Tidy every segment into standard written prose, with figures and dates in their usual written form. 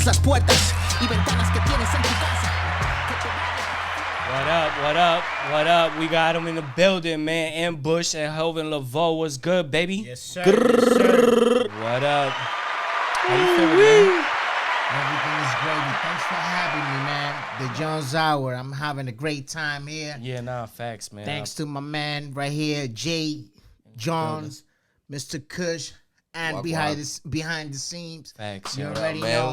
todas las puertas y ventanas que tienes en tu casa. What up, what up, what up? We got him in the building, man. Ambush and Joven Lavoe. What's good, baby? Yes, sir. Yes, sir. What up? How you feeling, man? Everything is gravy. Thanks for having me, man. The Jones Hour. I'm having a great time here. Yeah, nah, facts, man. Thanks to my man right here, Jay Johns, Mr. Kush, and behind the scenes. Facts. You Yeah. already know.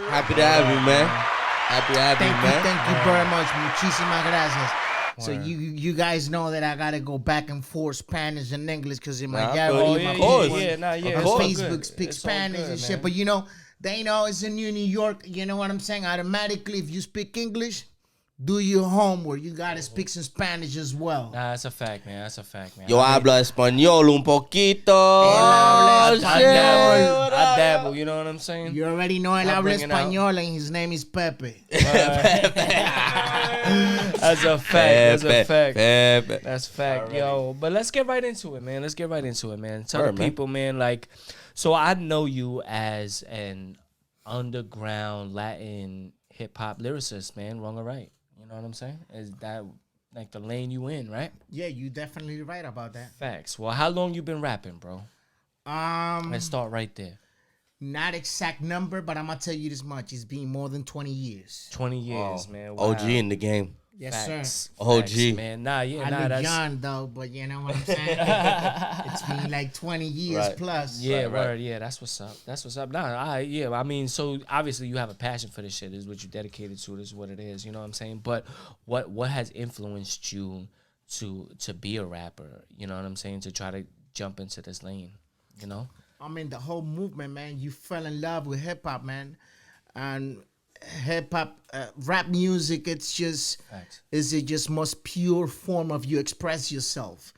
Happy to have you, man. Happy to have you, man. Thank you very much. Muchísimas gracias. So you guys know that I gotta go back and forth Spanish and English because in my Facebook speaks Spanish and shit. But you know, they know it's in New York. You know what I'm saying? Automatically, if you speak English, do your homework. You gotta speak some Spanish as well. Nah, that's a fact, man. That's a fact, man. Yo hablo español un poquito. I dabble, you know what I'm saying? You already know él habla español and his name is Pepe. That's a fact. That's a fact. That's fact, yo. But let's get right into it, man. Tell the people, man, like, so I know you as an underground Latin hip-hop lyricist, man, wrong or right? You know what I'm saying? Is that like the lane you in, right? Yeah, you definitely right about that. Facts. Well, how long you been rapping, bro? Let's start right there. Not exact number, but I'm gonna tell you this much: it's been more than 20 years. 20 years, man. Wow. OG in the game. Yes, Facts. sir. OG. Facts, man. I look young though, but you know what I'm saying. It's been like 20 years plus. Yeah, right. Yeah, that's what's up. I mean, so obviously you have a passion for this shit. This is what you dedicated to. This is what it is. You know what I'm saying? But what has influenced you to be a rapper? You know what I'm saying? To try to jump into this lane. You know? I mean, the whole movement, man. You fell in love with hip hop, man, and hip hop, rap music. It's just, is it just most pure form of you express yourself.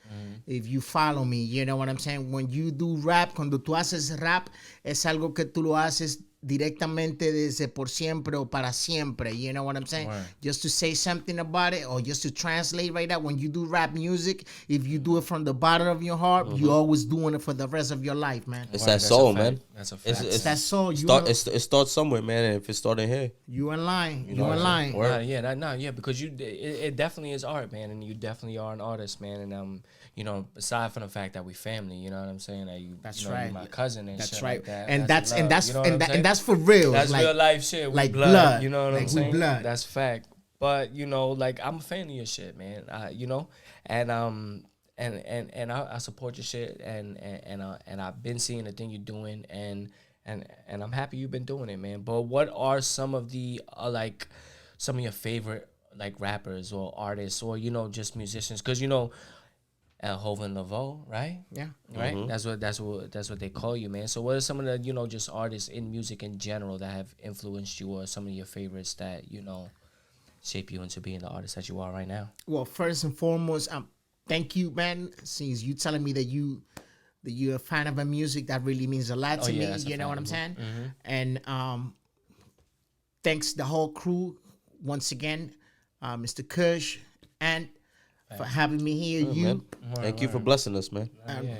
If you follow me, you know what I'm saying. When you do rap, cuando tú haces rap, es algo que tú lo haces directamente desde por siempre o para siempre. You know what I'm saying? Right. Just to say something about it or just to translate right now. When you do rap music, if you do it from the bottom of your heart, you're always doing it for the rest of your life, man. It's that soul, man. That's a fact. It's that soul. It starts somewhere, man. And if it's starting here, you in line. You in line. Because it definitely is art, man, and you definitely are an artist, man. And you know, aside from the fact that we family, you know what I'm saying? That you're my cousin and shit like that. And that's for real. That's like, real life shit. Like blood. You know what I'm saying? Blood. That's fact. But you know, like I'm a fan of your shit, man. You know, and I support your shit, and I've been seeing the thing you're doing, and I'm happy you've been doing it, man. But what are some of the some of your favorite like rappers or artists or you know just musicians? Because you know. Joven Lavoe, right? Yeah. Right? Mm-hmm. That's what they call you, man. So what are some of the, you know, just artists in music in general that have influenced you or some of your favorites that, you know, shape you into being the artist that you are right now? Well, first and foremost, thank you, man. Since you telling me that you're a fan of my music, that really means a lot to me. You know what I'm saying? Mm-hmm. And thanks the whole crew once again, Mr. Kush and for having me here. Thank you for blessing us, man.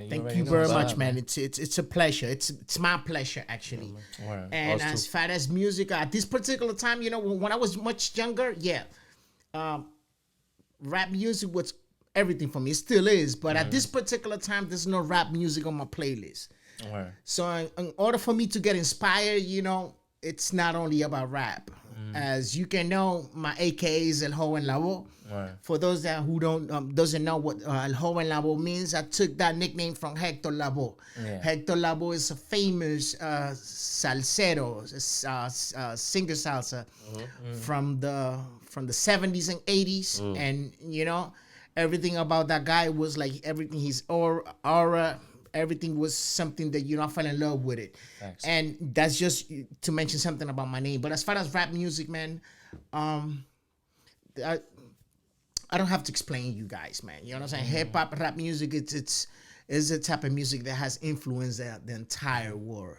Thank you very much, man. It's a pleasure. It's my pleasure, actually. And as far as music, at this particular time, you know, when I was much younger, rap music was everything for me. It still is. But at this particular time, there's no rap music on my playlist. So in order for me to get inspired, you know, it's not only about rap. As you can know, my AKA is El Joven Lavoe. For those who doesn't know what El Joven Lavoe means, I took that nickname from Hector Lavoe. Hector Lavoe is a famous salsero, singer salsa from the 70s and 80s, and you know everything about that guy was like everything. His aura. Everything was something that, you know, I fell in love with it. Thanks. And that's just to mention something about my name. But as far as rap music, man, I don't have to explain you guys, man. You know what I'm saying? Hip-hop, rap music, it's a type of music that has influenced the entire world.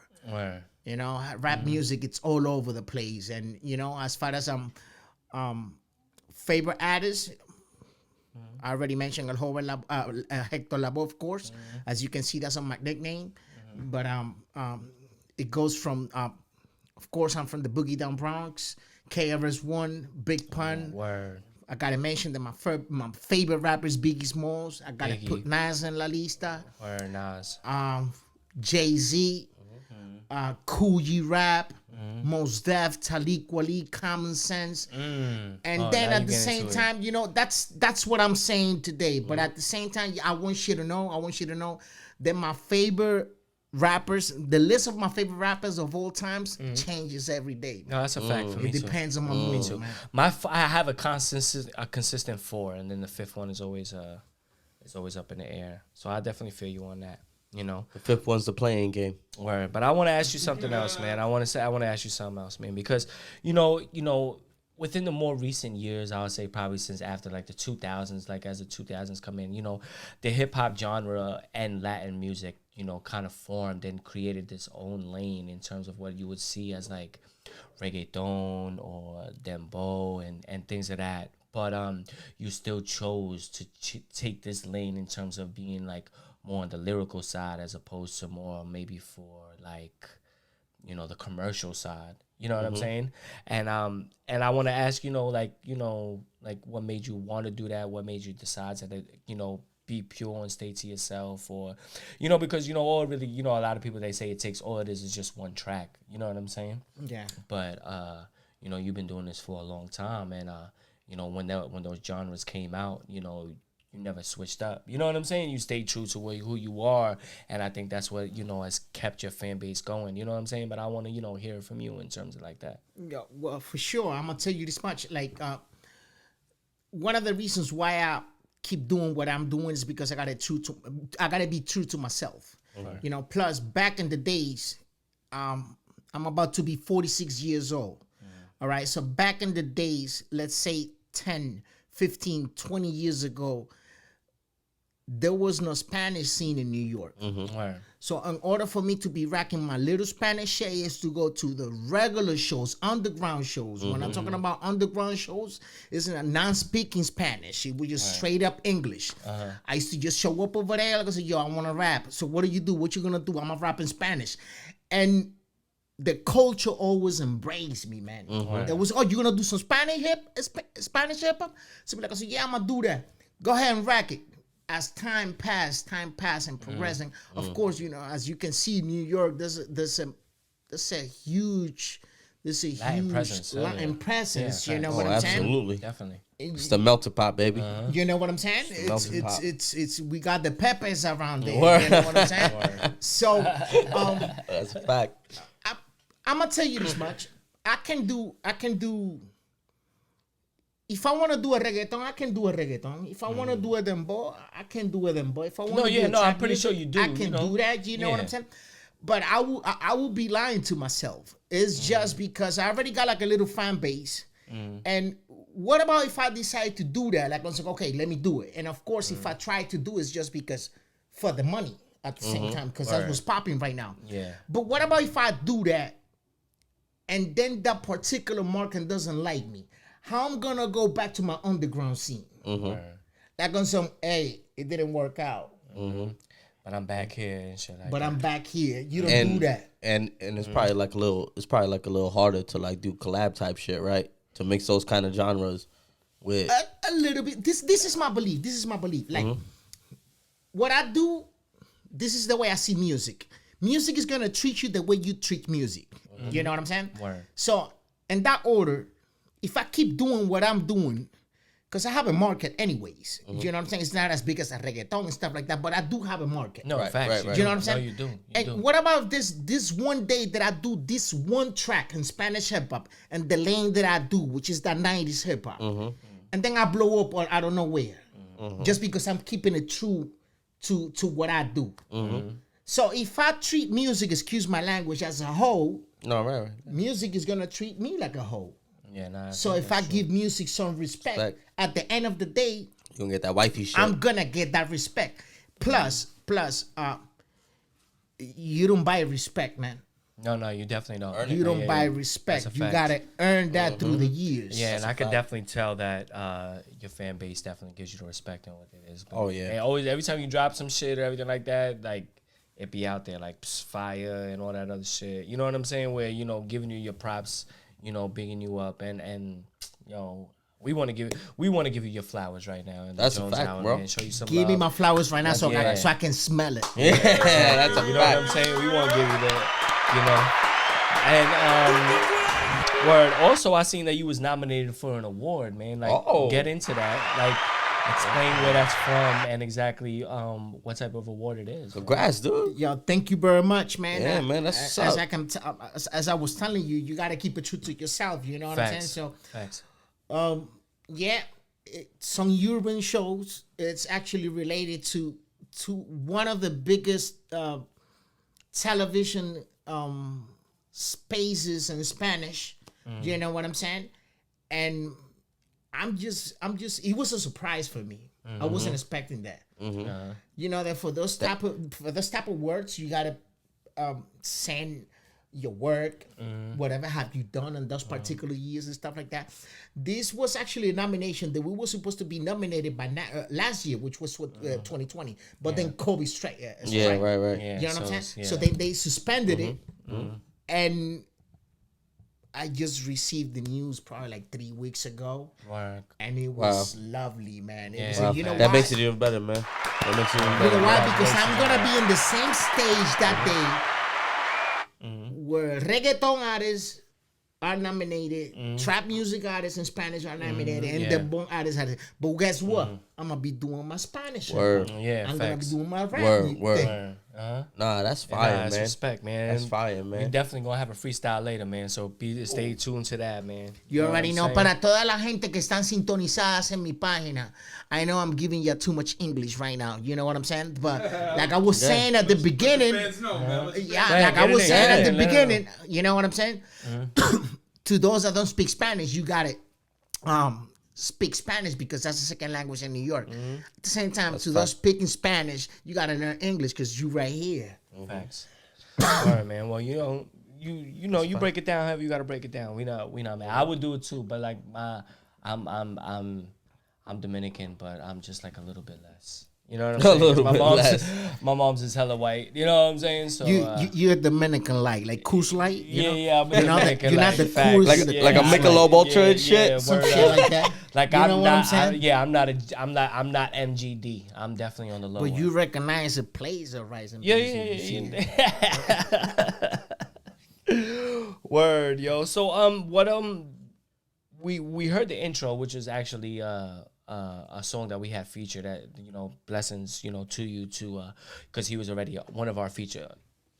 You know, rap music, it's all over the place. And, you know, as far as favorite artists, I already mentioned Hector Lavoe, of course. As you can see, that's on my nickname. But it goes from Of course, I'm from the Boogie Down Bronx. KRS-One, Big Pun. Word. I gotta mention that my favorite rapper is Biggie Smalls. I gotta put Nas in la lista. Word, Nas. Jay-Z, Coogee Rap, Mos Def, Tariq Waleed, Common Sense. And then at the same time, you know, that's what I'm saying today. But at the same time, I want you to know that my favorite rappers, the list of my favorite rappers of all times changes every day. No, that's a fact for me too. It depends on my mood too, man. I have a consistent 4, and then the 5th one is always up in the air. So I definitely feel you on that. You know, the 5th one's the playing game. Word. But I want to ask you something else, man. I want to ask you something else, man, because you know, within the more recent years, I would say probably since after like the 2000s, like as the 2000s come in, you know, the hip hop genre and Latin music, you know, kind of formed and created this own lane in terms of what you would see as like reggaeton or dembow and things of that. But you still chose to take this lane in terms of being like more on the lyrical side as opposed to more maybe for like, you know, the commercial side. You know what I'm saying? And I want to ask, like what made you want to do that? What made you decide to, be pure and stay to yourself? Or, because, all really, a lot of people, they say it takes, all it is just one track. You know what I'm saying? Yeah. But, you've been doing this for a long time. And, when those genres came out, you never switched up. You know what I'm saying? You stayed true to who you are. And I think that's what, has kept your fan base going. You know what I'm saying? But I want to, hear it from you in terms of like that. Yeah, well, for sure. I'm going to tell you this much. Like, one of the reasons why I keep doing what I'm doing is because I got to be true to myself. Okay. Plus back in the days, I'm about to be 46 years old. All right. So back in the days, let's say 10, 15, 20 years ago, there was no Spanish scene in New York. Right. So in order for me to be rocking my little Spanish share is to go to the regular shows, underground shows. When I'm talking about underground shows, it's a non-speaking Spanish. It was just straight up English. I used to just show up over there. Like I said, yo, I want to rap. So what do you do? What you going to do? I'm going to rap in Spanish. And the culture always embraced me, man. It was, you going to do some Spanish hip hop? So I said, yeah, I'm going to do that. Go ahead and rack it. As time passed and progressing, of course, as you can see, New York, there's a huge Latin presence. Latin presence. Yeah, you know what I'm saying? Absolutely, definitely. It's the melting pot, baby. You know what I'm saying? It's we got the peppers around there. Word. You know what I'm saying? So, that's a fact. I'm gonna tell you this much. I can do. If I want to do a reggaeton, I can do a reggaeton. If I want to do a dembow, I can do a dembow. If I want to do I'm pretty sure you do. I can do that. You know what I'm saying? But I will be lying to myself. It's just because I already got like a little fan base. And what about if I decide to do that? Like I was like, okay, let me do it. And of course, if I try to do it, it's just because for the money at the same time, because that's what's popping right now. Yeah. But what about if I do that and then that particular market doesn't like me? How I'm gonna go back to my underground scene? Like on some, hey, it didn't work out. But I'm back here and shit. Like but that. I'm back here. You don't do that. And it's probably like a little harder to like do collab type shit, right? To mix those kind of genres with a little bit. This is my belief. Like what I do, this is the way I see music. Music is gonna treat you the way you treat music. You know what I'm saying? Word. So in that order, if I keep doing what I'm doing, because I have a market anyways. You know what I'm saying? It's not as big as a reggaeton and stuff like that, but I do have a market. No, facts. You know what I'm saying? No, you do. And what about this one day that I do this one track in Spanish hip hop and the lane that I do, which is that 90s hip hop, and then I blow up or I don't know where, just because I'm keeping it true to what I do. So if I treat music, excuse my language, as a whole, music is gonna treat me like a whole. Yeah, nah. So if I give music some respect, at the end of the day, you're gonna get that wifey shit. I'm gonna get that respect. Plus, you don't buy respect, man. No, you definitely don't. You don't buy respect. You gotta earn that through the years. Yeah, and I could definitely tell that your fan base definitely gives you the respect on what it is. But, oh yeah. And always, every time you drop some shit or everything like that, like it be out there like fire and all that other shit. You know what I'm saying? Where giving you your props, bigging you up, and we want to give you your flowers right now. And That's a fact, bro. Man, show you some Give love. me my flowers right now so I can smell it. Yeah, that's a You know what I'm fact. saying? We want to give you that, And word. Also, I seen that you was nominated for an award, man. Like, get into that. Like, explain where that's from and exactly what type of award it is. Congrats, dude. Yo, thank you very much, man. Yeah, man, that's what's up. As I was telling you, you got to keep it true to yourself. You know what I'm saying? So, Facts. Some urban shows. It's actually related to one of the biggest television spaces in Spanish. You know what I'm saying? And I'm just. It was a surprise for me. I wasn't expecting that. You know that for those type of words, you gotta send your work, whatever have you done in those particular years and stuff like that. This was actually a nomination that we were supposed to be nominated by last year, which was 2020. But then COVID struck. Right. You know what I'm saying? Yeah. So they suspended it, and I just received the news probably like 3 weeks ago, and it was lovely, man. It was, you know that why? makes it even better, man. That makes it even You better. know why? Because I'm gonna be in the same stage that day where reggaeton artists are nominated, trap music artists in Spanish are nominated, and the bon artists are. But guess what? I'm gonna be doing my Spanish. Word. Yeah, I'm gonna be facts. doing my rap. Word. thing. Nah, that's fire, That's man. respect, man. That's fire, man. We definitely gonna have a freestyle later, man. So stay tuned to that, man. You already know. what I'm saying? Para toda la gente que están sintonizadas en mi página, I know I'm giving you too much English right now. You know what I'm saying? But like I was saying at the beginning, you know what I'm saying? To those that don't speak Spanish, you got to speak Spanish because that's the second language in New York. At the same time, those speaking Spanish, you got to learn English because you right here. Facts. All right, man. Well, you break it down however you gotta break it down. We not man. I would do it too, but like I'm Dominican, but I'm just like a little bit less. You know what I'm saying? A little bit less. My mom's is hella white. You know what I'm saying? So You're Dominican like Coos light. You know? yeah, I'm You're not Dominican. you're not the facts. coolest. Like a Michelob Ultra and shit. Some shit like that. Like You I'm know what not. I'm saying? I'm not MGD. I'm definitely on the low. But one. you recognize the plays are rising. Yeah. Word, yo. So we heard the intro, which is actually a song that we had featured at blessings to you because he was already one of our featured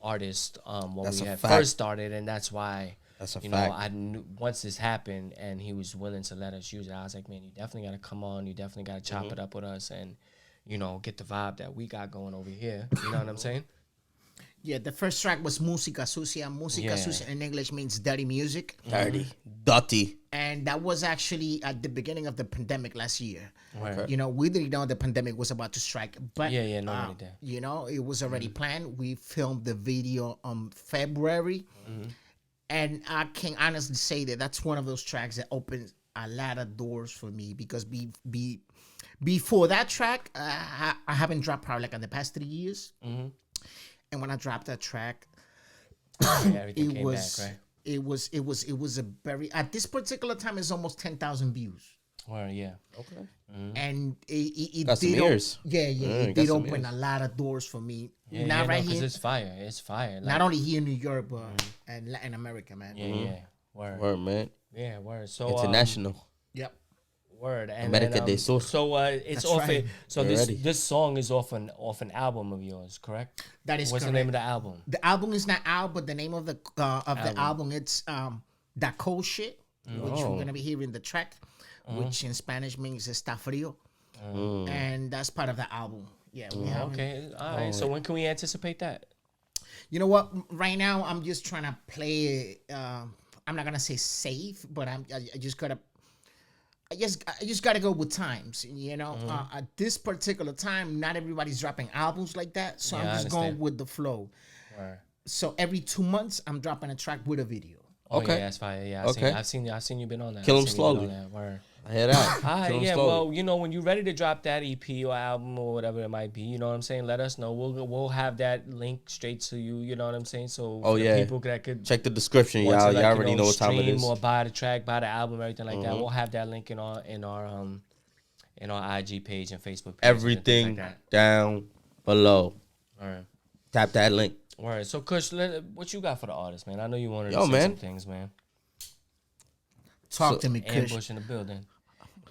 artists when That's we a had fact. first started, and that's why That's a you fact. know I knew once this happened and he was willing to let us use it. I was like, man, you definitely got to come on. You definitely got to chop it up with us and get the vibe that we got going over here. You know what I'm saying? Yeah, the first track was Musica, Sucia. Musica, Yeah. Sucia in English means dirty music. Dirty. And that was actually at the beginning of the pandemic last year. Right. We didn't know the pandemic was about to strike. But, nobody did. It was already planned. We filmed the video on February. And I can honestly say that that's one of those tracks that opened a lot of doors for me because before that track, I haven't dropped probably like in the past 3 years. And when I dropped that track, Everything came back, right? it was a very at this particular time it's almost 10,000 views. Well, yeah. Okay. And it Got some did ears. it got did some open ears. a lot of doors for me. Yeah, Not right because here, it's fire. It's fire. Like, not only here in New York, but and Latin America, man. yeah. Word. Word, man. Yeah, word. So International. Yep. word. And America then, del Sur. So it's That's off right. it. So You're ready. this song is off an album of yours, correct? That is What's correct. the name of the album? The album is not out, but the name of the album it's That Cold Shit, which we're gonna be hearing the track, which in Spanish means está frío, and that's part of the album. Yeah, we have. Okay, all right. So when can we anticipate that? You know what? Right now, I'm just trying to play it. I'm not gonna say safe, but I just gotta. I just gotta go with times. At this particular time, not everybody's dropping albums like that, so Yeah, I'm I just going understand. with the flow. Word. So every 2 months, I'm dropping a track with a video. Oh Okay. yeah, that's fire. Yeah, Okay. I've seen you been on that. Kill I've 'em seen you been slowly. on that. Word. I hear that. All right, Kill 'em yeah. slowly. Well, you know, when you're ready to drop that EP or album or whatever it might be, you know what I'm saying. Let us know. We'll have that link straight to you. You know what I'm saying. So Oh, for the yeah. people that could Check the description, want y'all. to, like, Y'all you already know what time it stream is. or buy the track, buy the album, everything like that. We'll have that link in our IG page and Facebook page. Everything and things like that. down below. All right. Tap that link. All right. So Kush, what you got for the artist, man? I know you wanted Yo, to say man. some things, man. Talk to me, Kush. Ambush in the building.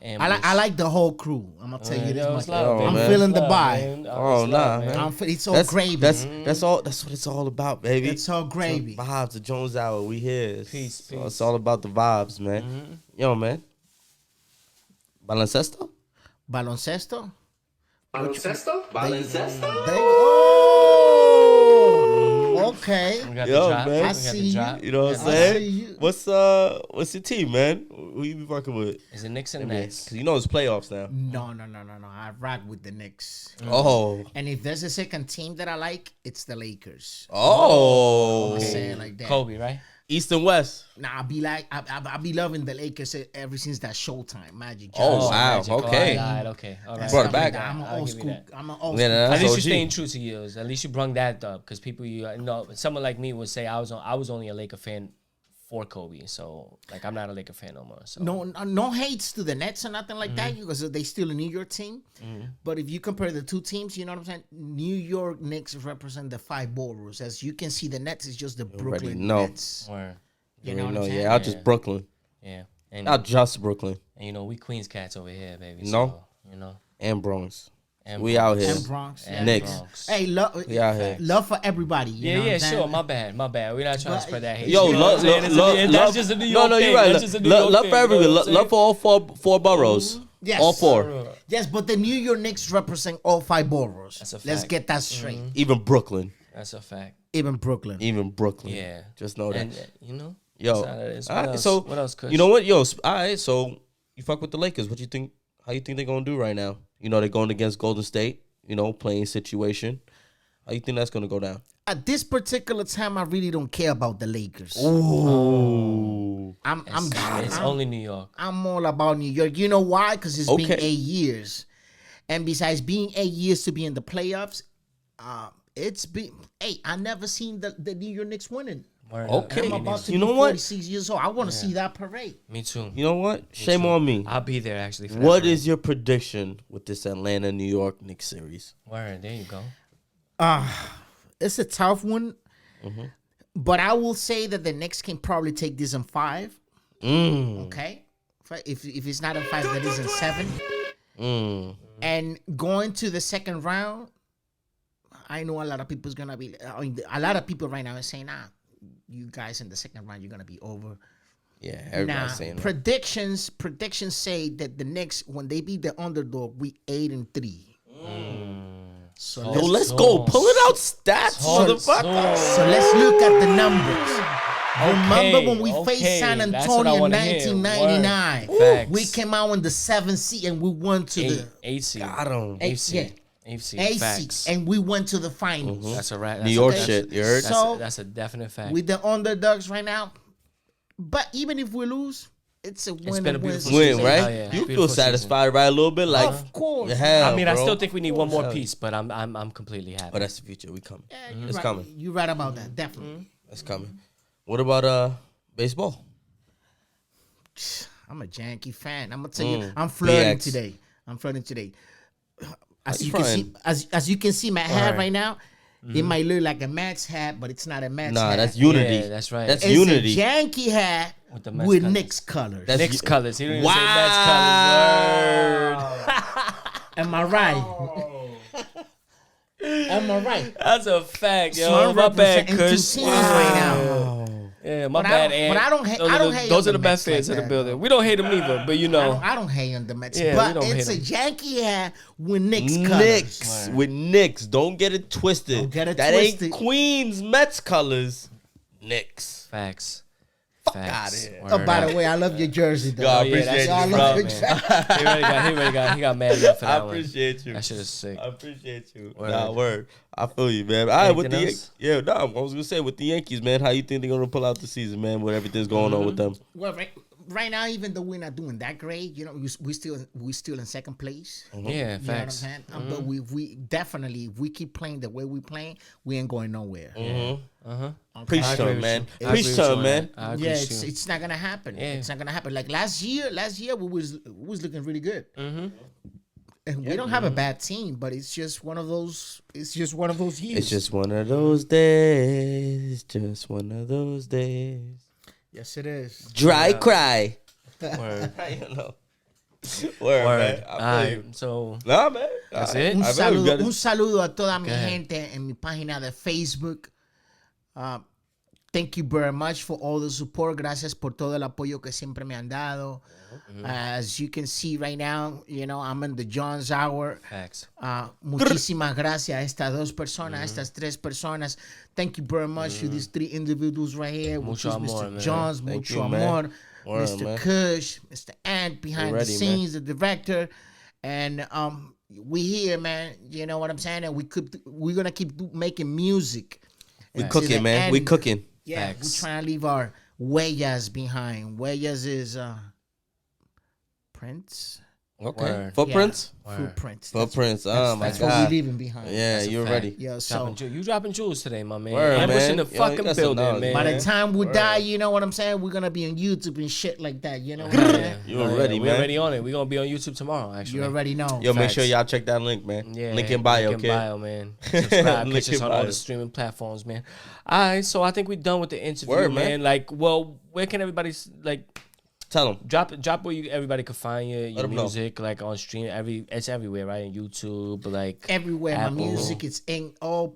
I like the whole crew. I'm gonna tell you this much. love, I'm man. feeling the vibe. Oh, nah, man. It's all gravy. That's all. That's what it's all about, baby. It's all gravy. The vibes, the Jones Hour. We here. Peace, So peace. it's all about the vibes, man. Yo, man. Baloncesto? Baloncesto. Baloncesto? Oh, okay. We got Yo, the drop. man. We got I the see drop. you. You know what I'm I saying? see you. What's your team, man? Who you be fucking with? Is it Knicks and Because Nets? you know it's playoffs now. No. I rock with the Knicks. Oh. And if there's a second team that I like, it's the Lakers. Oh. I'm saying it like that. Kobe, right? East and West. Nah, I be loving the Lakers ever since that Showtime Magic. Oh, Johnson. wow. Magic. Okay. All right, okay. All right. Brought it Stuff back. like that. I'm an I'll old give you school. that. I'm an old Yeah, school. At that's least you're OG. staying true to yours. At least you brung that up, because people, someone like me would say I was only a Laker fan for Kobe, so like I'm not a Laker fan no more. So No hates to the Nets or nothing like that because they still a New York team. But if you compare the two teams, you know what I'm saying? New York Knicks represent the five boroughs. As you can see, the Nets is just the Brooklyn know. Nets. Word. You know what I'm saying? Yeah, I'll just Brooklyn. Yeah, and Not just Brooklyn we Queens cats over here, baby. No. So, and Bronx. and We out here. And Bronx. And Knicks. Bronx. Hey, We out here. love for everybody. You know what Yeah, I'm saying? sure. My bad. We're not trying to spread that hate. Yo, You know love, what I'm saying? love, That's just a New York No, thing. you're right. That's just a New York Love thing, for everyone. you know what I'm Love for all four boroughs. Yes. All four. Yes, but the New York Knicks represent all five boroughs. That's a Let's fact. get that straight. Even Brooklyn. That's a fact. Even Brooklyn. Yeah. Just know that. And Yo, that's how it is. all What right, else? so What else, Kush? you know what? Yo, all right, so you fuck with the Lakers. What you think? How you think they're gonna do right now? You know, they're going against Golden State. You know, playing situation. How you think that's gonna go down? At this particular time, I really don't care about the Lakers. Ooh. It's only New York. I'm all about New York. You know why? Because it's been Okay. 8 years. And besides being 8 years to be in the playoffs, it's been, I never seen the New York Knicks winning. Word Okay. up. I'm about to You be know what? 46 years old. I want to see that parade. Me too. You know what? Shame on me. I'll be there actually. For What that is your prediction with this Atlanta New York Knicks series? word? There you go. It's a tough one. Mm-hmm. But I will say that the Knicks can probably take this in 5. Okay? If it's not in 5, that is in 7. And going to the second round, I know a lot of people's gonna be. A lot of people right now are saying, you guys in the second round, you're gonna be over. Yeah, everybody's Now, saying that. predictions say that the Knicks, when they beat the underdog, we 8-3. So Yo, let's go. Pull it out stats, motherfucker. So let's look at the numbers. Remember when we faced okay. San That's what I Antonio in wanna hear. 1999? Word. Facts. We came out in the 7th seed and we went to the Eight seed. Got him. eight, seed. yeah, 8 seed. 8th Facts. seed, and we went to the finals. That's a right. New York shit. You heard? So- That's a definite fact. With the underdogs right now. But even if we lose, it's a win. been a and beautiful win. Win, season. right? Oh, yeah. You Beautiful feel season. satisfied, right? A little bit, like Of course. yeah. I mean, I bro. still think we need one more Yeah. piece, but I'm completely happy. Oh, that's the future. We coming. Yeah, you're It's right. coming. You're right about that, definitely. It's coming. What about baseball? I'm a Yankee fan. I'm gonna tell you, I'm flirting BX. today. I'm flirting today. As you you can see, flirting? as you can see, my hat Right. right now, it might look like a Mets hat, but it's not a Mets Nah, hat. that's unity. Yeah, that's right. That's It's unity. a Yankee hat With the Mets with colors. Knicks colors. That's Knicks colors. He didn't even Wow. say Mets colors. Word. Am I right? Am I right? That's a fact, So yo. I'm My bad, representing two Kush. teams right now. Yeah, my But I bad. don't- Ant. but I don't hate- Those I are don't the- hate Those on are the the best Mets fans like in the that, building. We don't hate them either, but you know. I don't hate on the Mets, Yeah, we but don't hate it's a them. Yankee hat with Knicks colors. Knicks with Knicks. Don't get it twisted. Don't get it that twisted. ain't Queens Mets colors. Knicks. Facts. outta here. Oh, by the way, I love your jersey, though. God, yeah, appreciate that's you, I love bro. your Man. He got mad love for I that one. appreciate you. That shit is sick. I appreciate you. Word. Nah, word. I feel you, man. All right, with Anything the else? yeah, nah, I was gonna say with the Yankees, man. How you think they're gonna pull out the season, man? With everything's going on with them. Well, right now, even though we're not doing that great, you know, we still in second place. Yeah, You know what I'm facts. saying? But we definitely, if we keep playing the way we playing, we ain't going nowhere. Preach I to agree him, with man. you. I Preach agree to with him, you, man. I agree Yeah, with you. it's not gonna happen. Yeah. It's not gonna happen. Like last year we was looking really good. And we don't have a bad team, but it's just one of those. It's just one of those years. It's just one of those days. Just one of those days. Yes, it is. Dry cry. Word. You know. Word, Word. man. All I feel you. right, so Nah, man. That's All right. it? Un I feel you. saludo, un saludo a toda mi ahead. gente en mi página de Facebook. Thank you very much for all the support. Gracias por todo el apoyo que siempre me han dado. As you can see right now, you know, I'm in the John's Hour. facts. Muchísimas gracias a estas dos personas, a estas tres personas. Thank you very much to these three individuals right here. Mucho which is amor, Mr. man. Johns, Thank mucho you, man. amor. Word, Mr. man. Kush, Mr. Ant behind We're ready, the scenes, the director. And we here, man. You know what I'm saying? And we're gonna keep making music. We until cooking, the man. We end. cooking. Yeah, Facts. we're trying to leave our huellas behind. Huellas is prints. Okay. Word. Footprints? Yeah, footprints. Footprints. Oh, my That's what God. we're leaving behind. Yeah, That's a you're fact. ready. Yeah, so You dropping jewels today, my man. Word, Ambush man. in the Yo, you fucking got some building, knowledge, man. by the man. time we Word. die, you know what I'm saying? We're gonna be on YouTube and shit like that. You know what I'm saying? You already, We're man. already on it. We're gonna be on YouTube tomorrow, actually. You already know. Yo, make Facts. sure y'all check that link, man. Yeah, Link in bio, link in kid. bio, man. Subscribe, Link catch us in on all bio. the streaming platforms, man. All right, so I think we're done with the interview, Word, man. man. Like, well, where can everybody Tell them. drop where everybody can find your 'em know. music, like on stream. It's everywhere, right? On YouTube, like Everywhere Apple. my music is in all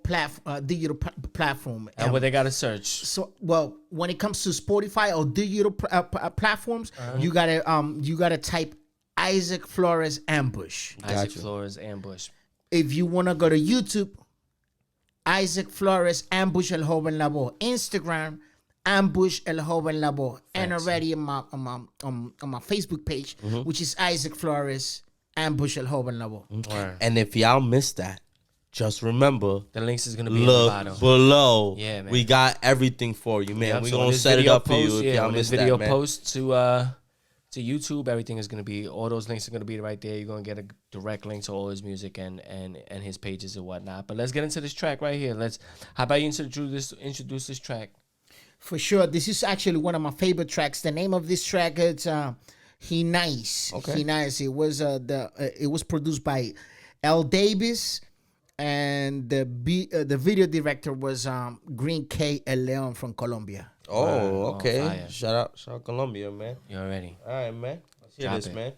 digital platform. And what they gotta search. So well, when it comes to Spotify or digital platforms, you gotta type Isaac Flores Ambush. Isaac Flores Ambush. If you wanna go to YouTube, Isaac Flores Ambush El Joven Lavoe. Instagram, Ambush El Joven Lavoe. And already on my Facebook page, which is Isaac Flores Ambush El Joven Lavoe. Word. And if y'all missed that, just remember, The links is gonna be in the look bottom. below. Yeah, man. We got everything for you, man. Yep, We so when gonna this set it video up for you posts- if yeah, y'all when this missed video that, man. posts to YouTube, everything is gonna be, all those links are gonna be right there. You're gonna get a direct link to all his music and his pages and whatnot. But let's get into this track right here. How about you introduce this track? For sure, this is actually one of my favorite tracks. The name of this track is "He Nice." Okay. He Nice. It was produced by L. Davis, and the video director was Green K. El Leon from Colombia. Oh, okay. fire. Shout out Colombia, man. You already. All right, man. Let's hear Drop this, it. man.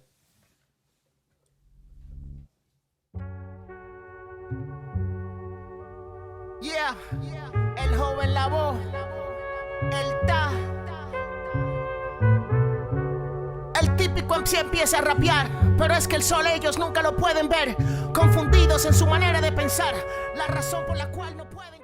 Yeah, El Joven Lavoe, el Ta. El típico MC empieza a rapear, pero es que el sol ellos nunca lo pueden ver. Confundidos en su manera de pensar, la razón por la cual no pueden.